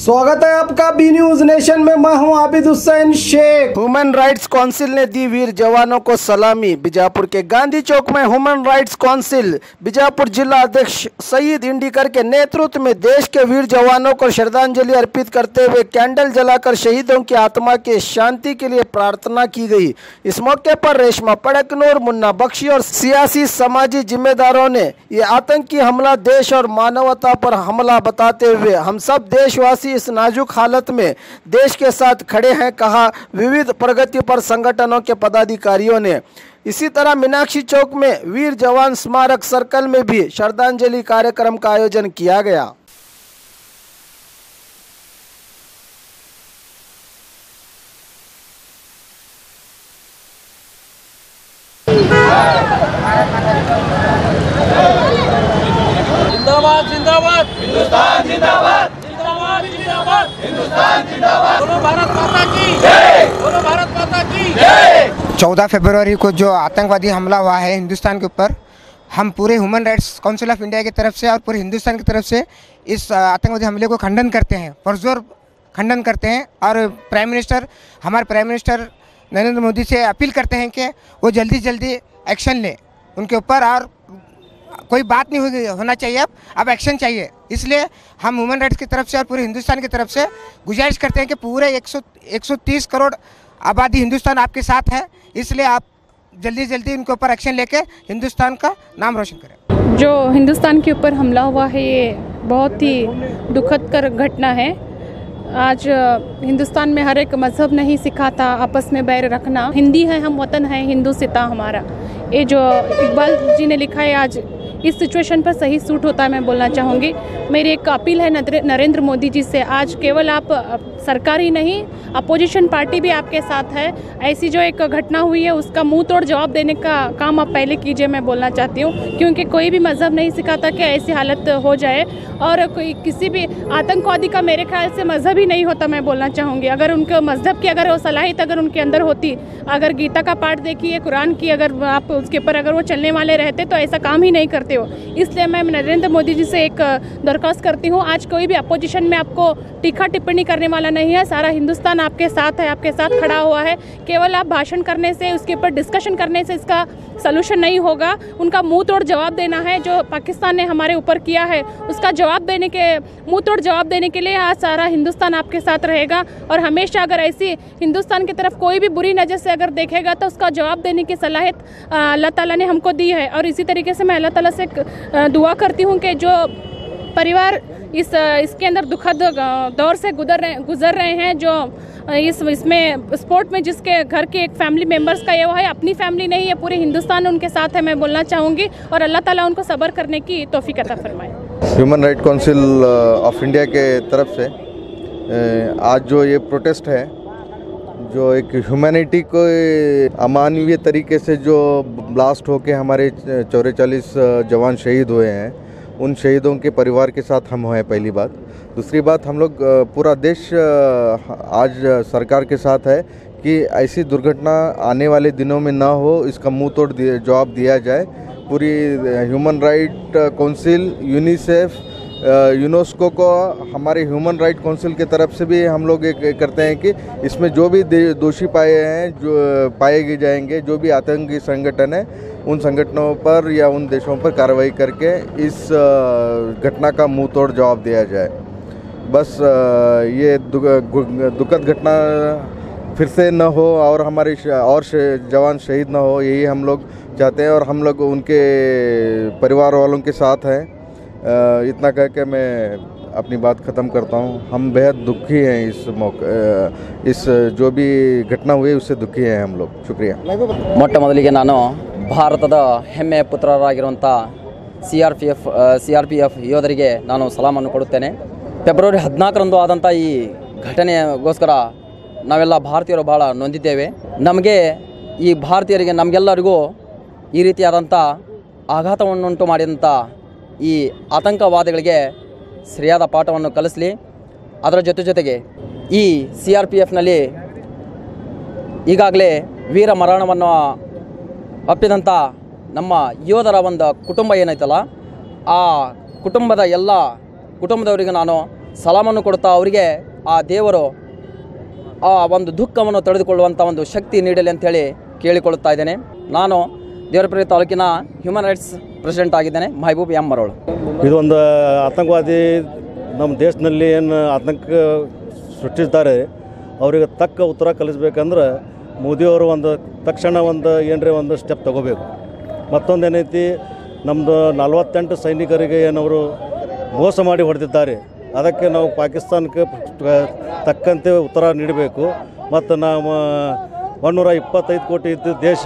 स्वागत है आपका बी न्यूज नेशन में। मैं हूं Abid Hussain Sheikh. Human rights council ने दी वीर जवानों को सलामी। बीजापुर के गांधी चौक में ह्यूमन राइट्स काउंसिल बीजापुर जिला अध्यक्ष सईद इंडीकर के नेतृत्व में देश के वीर जवानों को श्रद्धांजलि अर्पित करते हुए कैंडल जलाकर शहीदों की आत्मा के शांति के लिए प्रार्थना की गई। इस मौके पर रेशमा पड़कनूर, मुन्ना बख्शी और सियासी समाजी जिम्मेदारों ने ये आतंकी हमला देश और मानवता पर हमला बताते हुए हम सब देशवासी इस नाजुक हालत में देश के साथ खड़े हैं, कहा। विविध प्रगति पर संगठनों के पदाधिकारियों ने। इसी तरह मीनाक्षी चौक में वीर जवान स्मारक सर्कल में भी श्रद्धांजलि कार्यक्रम का आयोजन किया गया। जिंदाबाद जिंदाबाद हिंदुस्तान जिंदाबाद हिंदुस्तान जिंदाबाद। बोलो भारत माता की जय, बोलो भारत माता की जय। 14 फरवरी को जो आतंकवादी हमला हुआ है हिंदुस्तान के ऊपर, हम पूरे human rights council of India की तरफ से और पूरे हिंदुस्तान की तरफ से इस आतंकवादी हमले को खंडन करते हैं, पुरजोर खंडन करते हैं। और हमारे प्राइम मिनिस्टर नरेंद्र मोदी से अपील करते हैं कि वो जल्दी एक्शन लें उनके ऊपर। और कोई बात नहीं होना चाहिए, अब एक्शन चाहिए। इसलिए हम ह्यूमन राइट्स की तरफ से और पूरे हिंदुस्तान की तरफ से गुजारिश करते हैं कि पूरे 130 करोड़ आबादी हिंदुस्तान आपके साथ है। इसलिए आप जल्दी उनके ऊपर एक्शन लेके हिंदुस्तान का नाम रोशन करें। जो हिंदुस्तान के ऊपर हमला हुआ है ये बहुत ही दुखद कर घटना है। आज हिंदुस्तान में हर एक मज़हब नहीं सिखाता आपस में बैर रखना। हिंदी है हम, वतन है हिंदू सिता हमारा। ये जो इकबाल जी ने लिखा है आज इस सिचुएशन पर सही सूट होता है, मैं बोलना चाहूँगी। मेरी एक अपील है नरेंद्र मोदी जी से, आज केवल आप सरकार ही नहीं, अपोजिशन पार्टी भी आपके साथ है। ऐसी जो एक घटना हुई है उसका मुंह तोड़ जवाब देने का काम आप पहले कीजिए, मैं बोलना चाहती हूँ। क्योंकि कोई भी मज़हब नहीं सिखाता कि ऐसी हालत हो जाए। और कोई किसी भी आतंकवादी का मेरे ख्याल से मज़हब ही नहीं होता, मैं बोलना चाहूँगी। अगर उनके मज़हब की अगर वो सलाहियत अगर उनके अंदर होती, अगर गीता का पाठ देखिए, कुरान की अगर आप उसके ऊपर अगर वो चलने वाले रहते तो ऐसा काम ही नहीं करते हो। इसलिए मैं नरेंद्र मोदी जी से एक दरख्वास्त करती हूँ, आज कोई भी अपोजिशन में आपको टीका टिप्पणी करने वाला नहीं है। सारा हिंदुस्तान आपके साथ है, आपके साथ खड़ा हुआ है। केवल आप भाषण करने से, उसके ऊपर डिस्कशन करने से इसका सलूशन नहीं होगा। उनका मुंह तोड़ जवाब देना है। जो पाकिस्तान ने हमारे ऊपर किया है उसका जवाब देने के, मुंह तोड़ जवाब देने के लिए आज सारा हिंदुस्तान आपके साथ रहेगा। और हमेशा अगर ऐसी हिंदुस्तान की तरफ कोई भी बुरी नज़र से अगर देखेगा तो उसका जवाब देने की सलाहियत अल्लाह ताला ने हमको दी है। और इसी तरीके से मैं अल्लाह ताला से दुआ करती हूँ कि जो परिवार इसके अंदर दुखद दौर से गुजर रहे हैं, जो इसमें स्पोर्ट में जिसके घर के एक फैमिली मेंबर्स का ये वो है, अपनी फैमिली नहीं है, पूरे हिंदुस्तान उनके साथ है, मैं बोलना चाहूँगी। और अल्लाह ताला उनको सब्र करने की तौफीक अता फरमाए। Human right council of India के तरफ से आज जो ये प्रोटेस्ट है, जो एक ह्यूमैनिटी को अमानवीय तरीके से जो ब्लास्ट होके हमारे 44 जवान शहीद हुए हैं, उन शहीदों के परिवार के साथ हम हैं, पहली बात। दूसरी बात, हम लोग पूरा देश आज सरकार के साथ है कि ऐसी दुर्घटना आने वाले दिनों में ना हो, इसका मुंह तोड़ जवाब दिया जाए। पूरी human right council, UNICEF, UNESCO को, हमारे ह्यूमन राइट काउंसिल की तरफ से भी हम लोग एक करते हैं कि इसमें जो भी दोषी पाए हैं, जो पाए जाएंगे, जो भी आतंकी संगठन है, उन संगठनों पर या उन देशों पर कार्रवाई करके इस घटना का मुंह तोड़ जवाब दिया जाए। बस ये दुखद घटना फिर से न हो और हमारे और जवान शहीद न हो, यही हम लोग चाहते हैं। और हम लोग उनके परिवार वालों के साथ हैं। इतना कह के मैं अपनी बात ख़त्म करता हूँ। हम बेहद दुखी हैं इस मौके, इस जो भी घटना हुई उससे दुखी हैं हम लोग। शुक्रिया। ಮೊಟ್ಟ ಮೊದಲಿಗೆ ನಾನು ಭಾರತದ ಹೆಮ್ಮೆಯ ಪುತ್ರರಾಗಿರುವಂಥ CRPF ಯೋಧರಿಗೆ ನಾನು ಸಲಾಮನ್ನು ಕೊಡುತ್ತೇನೆ। ಫೆಬ್ರವರಿ 14ರಂದು ಆದಂಥ ಈ ಘಟನೆಗೋಸ್ಕರ ನಾವೆಲ್ಲ ಭಾರತೀಯರು ಭಾಳ ನೊಂದಿದ್ದೇವೆ। ನಮಗೆ ಈ ಭಾರತೀಯರಿಗೆ ನಮಗೆಲ್ಲರಿಗೂ ಈ ರೀತಿಯಾದಂಥ ಆಘಾತವನ್ನುಂಟು ಮಾಡಿದಂಥ ಈ ಆತಂಕವಾದಿಗಳಿಗೆ ಸರಿಯಾದ ಪಾಠವನ್ನು ಕಲಿಸಲಿ। ಅದರ ಜೊತೆಗೆ ಈ CRPFನಲ್ಲಿ ಈಗಾಗಲೇ ವೀರ ಮರಣವನ್ನು ಅಪ್ಪಿದಂಥ ನಮ್ಮ ಯೋಧರ ಒಂದು ಕುಟುಂಬ ಏನೈತಲ್ಲ, ಆ ಕುಟುಂಬದವರಿಗೆ ನಾನು ಸಲಾಮನ್ನು ಕೊಡುತ್ತಾ ಅವರಿಗೆ ಆ ದೇವರು ಆ ಒಂದು ದುಃಖವನ್ನು ತಡೆದುಕೊಳ್ಳುವಂಥ ಒಂದು ಶಕ್ತಿ ನೀಡಲಿ ಅಂಥೇಳಿ ಕೇಳಿಕೊಳ್ಳುತ್ತಾ ಇದ್ದೇನೆ. ನಾನು ದೇವರಪುರ ತಾಲೂಕಿನ ಹ್ಯೂಮನ್ ರೈಟ್ಸ್ ಪ್ರೆಸಿಡೆಂಟ್ ಆಗಿದ್ದೇನೆ, ಮಹಬೂಬ್ ಎಂ ಮರೋಳು. ಇದೊಂದು ಆತಂಕವಾದಿ ನಮ್ಮ ದೇಶದಲ್ಲಿ ಏನು ಆತಂಕ ಸೃಷ್ಟಿಸಿದ್ದಾರೆ, ಅವರಿಗೆ ತಕ್ಕ ಉತ್ತರ ಕಲಿಸ್ಬೇಕಂದ್ರೆ ಮೋದಿಯವರು ಒಂದು ತಕ್ಷಣ ಏನರೇ ಒಂದು ಸ್ಟೆಪ್ ತಗೋಬೇಕು. ಮತ್ತೊಂದು ಏನೈತಿ, ನಮ್ಮದು 48 ಸೈನಿಕರಿಗೆ ಏನವರು ಮೋಸ ಮಾಡಿ ಹೊಡೆದಿದ್ದಾರೆ, ಅದಕ್ಕೆ ನಾವು ಪಾಕಿಸ್ತಾನಕ್ಕೆ ತಕ್ಕಂತೆ ಉತ್ತರ ನೀಡಬೇಕು. ಮತ್ತು ನಾವು 125 ಕೋಟಿ ಇದ್ದ ದೇಶ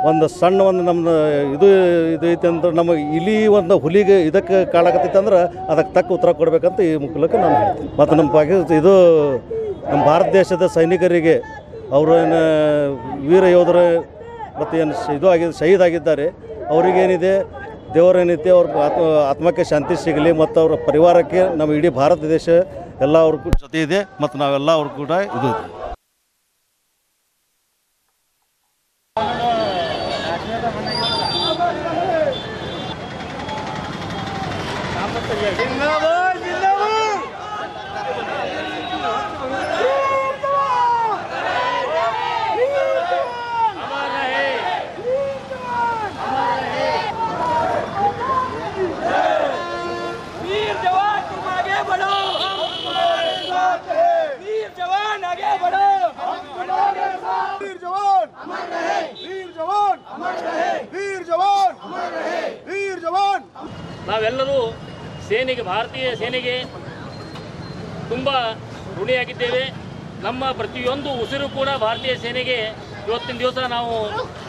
ಒಂದು ಸಣ್ಣ ನಮ್ಮದು ಇದು ಐತೆ ಅಂದ್ರೆ ನಮಗೆ ಇಲಿ ಹುಲಿಗೆ ಇದಕ್ಕೆ ಕಾಳಾಕತ್ತೈತೆ ಅಂದ್ರೆ ಅದಕ್ಕೆ ತಕ್ಕ ಉತ್ತರ ಕೊಡಬೇಕಂತ ಈ ಮೂಲಕ ನಾನು ಹೇಳ್ತೀನಿ. ಮತ್ತು ನಮ್ಮ ಭಾರತ ದೇಶದ ಸೈನಿಕರಿಗೆ ಅವರು ಏನು ವೀರ ಯೋಧರು ಮತ್ತು ಏನು ಶಹೀದ್ ಆಗಿದ್ದಾರೆ, ಅವರಿಗೇನಿದೆ ದೇವರೇನೈತೆ ಅವ್ರ ಆತ್ಮಕ್ಕೆ ಶಾಂತಿ ಸಿಗಲಿ ಮತ್ತು ಅವರ ಪರಿವಾರಕ್ಕೆ ನಮ್ಮ ಇಡೀ ಭಾರತ ದೇಶ ಎಲ್ಲ ಅವ್ರ ಜೊತೆ ಇದೆ ಮತ್ತು ನಾವೆಲ್ಲ ಅವ್ರ ಕೂಡ ಇದು ನಾವೆಲ್ಲರೂ ಸೇನೆಗೆ, ಭಾರತೀಯ ಸೇನೆಗೆ ತುಂಬ ಋಣಿಯಾಗಿದ್ದೇವೆ. ನಮ್ಮ ಪ್ರತಿಯೊಂದು ಉಸಿರು ಕೂಡ ಭಾರತೀಯ ಸೇನೆಗೆ ಇವತ್ತಿನ ದಿವಸ ನಾವು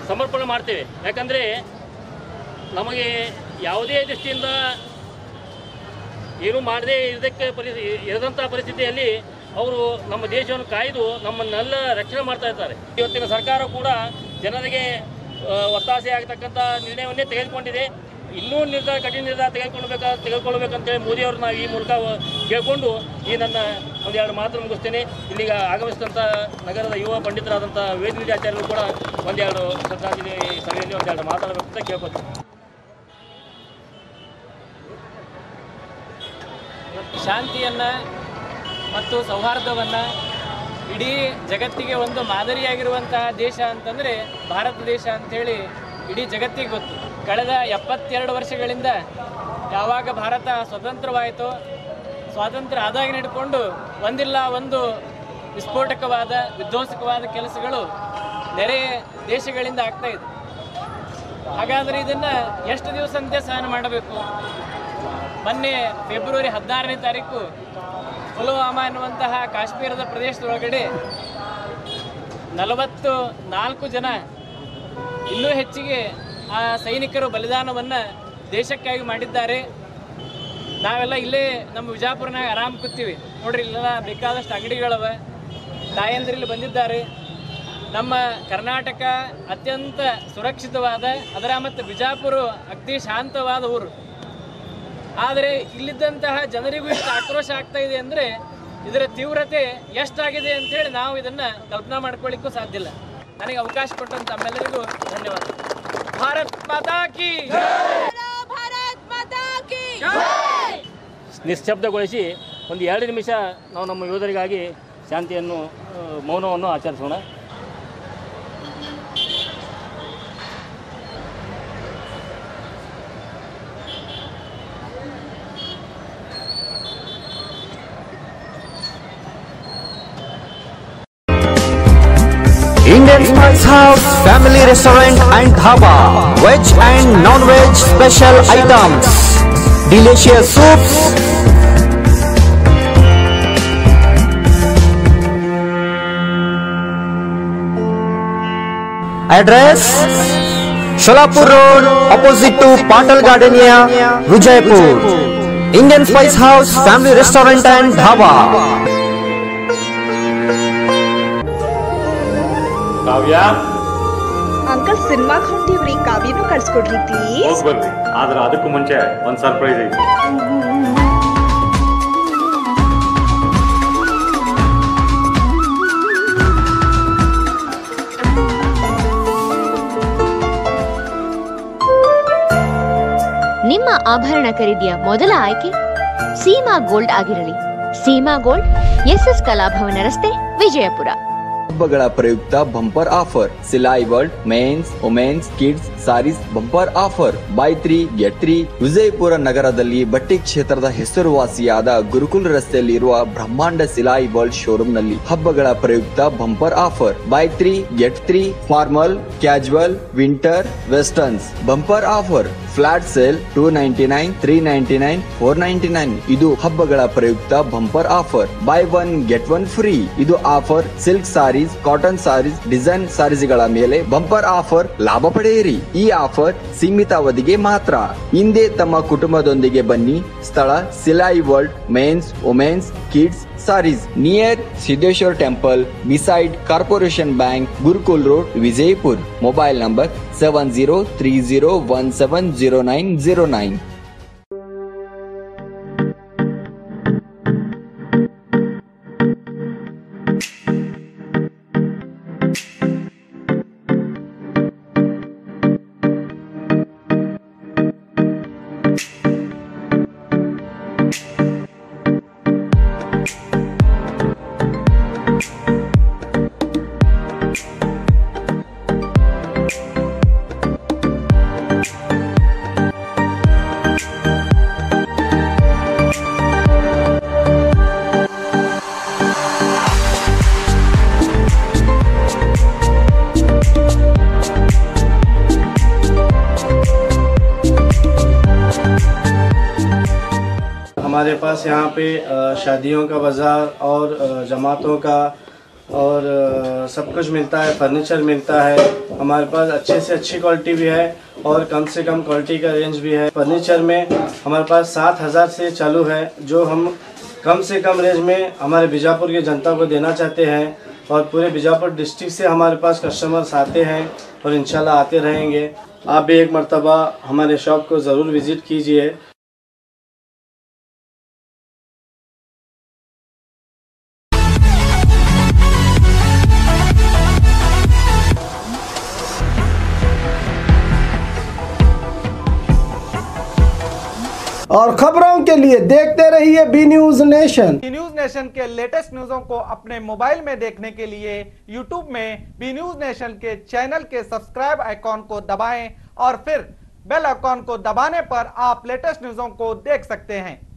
ಸಮರ್ಪಣೆ ಮಾಡ್ತೇವೆ. ಯಾಕಂದರೆ ನಮಗೆ ಯಾವುದೇ ದೃಷ್ಟಿಯಿಂದ ಏನೂ ಮಾಡದೇ ಇರದಂಥ ಪರಿಸ್ಥಿತಿಯಲ್ಲಿ ಅವರು ನಮ್ಮ ದೇಶವನ್ನು ಕಾಯ್ದು ನಮ್ಮನ್ನೆಲ್ಲ ರಕ್ಷಣೆ ಮಾಡ್ತಾ ಇರ್ತಾರೆ. ಇವತ್ತಿನ ಸರ್ಕಾರ ಕೂಡ ಜನರಿಗೆ ಒತ್ತಾಸೆ ಆಗತಕ್ಕಂಥ ನಿರ್ಣಯವನ್ನೇ ತೆಗೆದುಕೊಂಡಿದೆ. ಇನ್ನೂ ಕಠಿಣ ನಿರ್ಧಾರ ತೆಗೆದುಕೊಳ್ಬೇಕಂತೇಳಿ ಮೋದಿಯವ್ರನ್ನ ಈ ಮೂಲಕ ಕೇಳಿಕೊಂಡು ಈ ನನ್ನ ಒಂದೆರಡು ಮಾತು ಮುಗಿಸ್ತೇನೆ. ಇಲ್ಲಿಗ ಆಗಮಿಸಿದಂಥ ನಗರದ ಯುವ ಪಂಡಿತರಾದಂಥ ವೇದನಿಧಿ ಆಚಾರ್ಯರು ಕೂಡ ಒಂದೆರಡು ಶ್ರದ್ಧಾಂಜಲಿ ಸಭೆಯಲ್ಲಿ ಒಂದೆರಡು ಮಾತಾಡಬೇಕಂತ ಕೇಳ್ಕೊತೀನಿ. ಶಾಂತಿಯನ್ನು ಮತ್ತು ಸೌಹಾರ್ದವನ್ನು ಇಡೀ ಜಗತ್ತಿಗೆ ಒಂದು ಮಾದರಿಯಾಗಿರುವಂತಹ ದೇಶ ಅಂತಂದರೆ ಭಾರತ ದೇಶ ಅಂಥೇಳಿ ಇಡೀ ಜಗತ್ತಿಗೆ ಗೊತ್ತು. ಕಳೆದ 72 ವರ್ಷಗಳಿಂದ ಯಾವಾಗ ಭಾರತ ಸ್ವತಂತ್ರವಾಯಿತೋ, ಸ್ವಾತಂತ್ರ್ಯ ಆದಾಗ ಹಿಡ್ಕೊಂಡು ಒಂದಿಲ್ಲ ಒಂದು ವಿಸ್ಫೋಟಕವಾದ ವಿಧ್ವಂಸಕವಾದ ಕೆಲಸಗಳು ನೆರೆ ದೇಶಗಳಿಂದ ಆಗ್ತಾ ಇದೆ. ಹಾಗಾದರೆ ಇದನ್ನು ಎಷ್ಟು ದಿವಸಂತೆ ಸಹನ ಮಾಡಬೇಕು? ಮೊನ್ನೆ ಫೆಬ್ರವರಿ 16ನೇ ತಾರೀಕು ಪುಲ್ವಾಮಾ ಎನ್ನುವಂತಹ ಕಾಶ್ಮೀರದ ಪ್ರದೇಶದೊಳಗಡೆ 44 ಜನ ಇನ್ನೂ ಹೆಚ್ಚಿಗೆ ಆ ಸೈನಿಕರು ಬಲಿದಾನವನ್ನು ದೇಶಕ್ಕಾಗಿ ಮಾಡಿದ್ದಾರೆ. ನಾವೆಲ್ಲ ಇಲ್ಲೇ ನಮ್ಮ ವಿಜಾಪುರನಾಗ ಆರಾಮ್ ಕೂತೀವಿ ನೋಡ್ರಿ, ಇಲ್ಲೆಲ್ಲ ಬೇಕಾದಷ್ಟು ಅಂಗಡಿಗಳವ, ತಾಯಂದ್ರಲ್ಲಿ ಬಂದಿದ್ದಾರೆ. ನಮ್ಮ ಕರ್ನಾಟಕ ಅತ್ಯಂತ ಸುರಕ್ಷಿತವಾದ, ಅದರ ಮತ್ತು ಬಿಜಾಪುರ ಅತಿ ಶಾಂತವಾದ ಊರು. ಆದರೆ ಇಲ್ಲಿದ್ದಂತಹ ಜನರಿಗೂ ಇಷ್ಟು ಆಕ್ರೋಶ ಆಗ್ತಾ ಇದೆ ಅಂದರೆ ಇದರ ತೀವ್ರತೆ ಎಷ್ಟಾಗಿದೆ ಅಂತೇಳಿ ನಾವು ಇದನ್ನು ಕಲ್ಪನಾ ಮಾಡ್ಕೊಳ್ಳಿಕ್ಕೂ ಸಾಧ್ಯ ಇಲ್ಲ. ನನಗೆ ಅವಕಾಶ ಕೊಟ್ಟಂತ ತಮ್ಮೆಲ್ಲರಿಗೂ ಧನ್ಯವಾದ. ಭಾರತ್ ಮಾತಾ ಕಿ ನಿಶ್ಶಬ್ದಗೊಳಿಸಿ ಒಂದು 2 ನಿಮಿಷ ನಾವು ನಮ್ಮ ಯೋಧರಿಗಾಗಿ ಶಾಂತಿಯನ್ನು ಮೌನವನ್ನು ಆಚರಿಸೋಣ. Indian Spice House Family Restaurant and Dhaba, veg and non-veg special items, delicious soups, address Sholapur Road opposite to Patal Gardenia, Vijaypur. Indian Spice House Family Restaurant and Dhaba. Kavya uncle ಸಿನಿಮಾಗೆ ಹೊಂಟಿವ್ರಿ, ಕಾವ್ಯನೂ ಕಳ್ಸ್ಕೊಡ್ರಿ please. ಹೋಗ್ಬರ್ರಿ, ಆದ್ರೆ ಅದಕ್ಕೂ ಮುಂಚೆ ಒಂದು surprise ಐತಿ. ನಿಮ್ಮ ಆಭರಣ ಖರೀದಿಯ ಮೊದಲ ಆಯ್ಕೆ ಸೀಮಾ ಗೋಲ್ಡ್ ಆಗಿರಲಿ. ಸೀಮಾ ಗೋಲ್ಡ್, ಎಸ್ಎಸ್ ಕಲಾಭವನ ರಸ್ತೆ, ವಿಜಯಪುರ. ಹಬ್ಬಗಳ ಪ್ರಯುಕ್ತ bumper offer. Silai world men's, women's, kids sarees bumper offer. Buy 3 get 3. Vijayapura ನಗರದಲ್ಲಿ ಬಟ್ಟೆ ಕ್ಷೇತ್ರದ ಹೆಸರುವಾಸಿಯಾದ ಗುರುಕುಲ್ ರಸ್ತೆಯಲ್ಲಿರುವ ಬ್ರಹ್ಮಾಂಡ ಸಿಲಾಯಿ ವರ್ಲ್ಡ್ ಶೋರೂಮ್ ನಲ್ಲಿ ಹಬ್ಬಗಳ ಪ್ರಯುಕ್ತ bumper offer. Buy 3 get 3. Formal, casual, winter, westerns bumper offer. Flat sale 299, 399, 499. ಇದು ಹಬ್ಬಗಳ ಪ್ರಯುಕ್ತ bumper offer. Buy 1 get 1 free. ಇದು offer silk sarees, cotton sarees, design ಸಾರೀಸ್ಗಳ ಮೇಲೆ ಬಂಪರ್ ಆಫರ್ ಲಾಭ ಪಡೆಯಿರಿ. ಈ ಆಫರ್ ಸೀಮಿತ ಅವಧಿಗೆ ಮಾತ್ರ. ಹಿಂದೆ ತಮ್ಮ ಕುಟುಂಬದೊಂದಿಗೆ ಬನ್ನಿ. ಸ್ಥಳ Silai world men's, women's, kids sarees, near Siddheshwar temple, beside corporation bank, Gurukul road, Vijaypur. Mobile number 7030170909. हमारे पास यहाँ पे शादियों का बाज़ार और जमातों का और सब कुछ मिलता है। फर्नीचर मिलता है हमारे पास, अच्छे से अच्छी क्वालिटी भी है और कम से कम क्वालिटी का रेंज भी है। फर्नीचर में हमारे पास 7,000 से चालू है, जो हम कम से कम रेंज में हमारे बीजापुर की जनता को देना चाहते हैं। और पूरे बीजापुर डिस्ट्रिक्ट से हमारे पास कस्टमर्स आते हैं और इंशाल्लाह आते रहेंगे। आप भी एक मर्तबा हमारे शॉप को ज़रूर विज़िट कीजिए। और खबरों के लिए देखते रहिए B news nation. B news nation के लेटेस्ट न्यूज़ों को अपने मोबाइल में देखने के लिए यूट्यूब में बी न्यूज नेशन के चैनल के सब्सक्राइब आइकॉन को दबाएं और फिर बेल आइकॉन को दबाने पर आप लेटेस्ट न्यूज़ों को देख सकते हैं।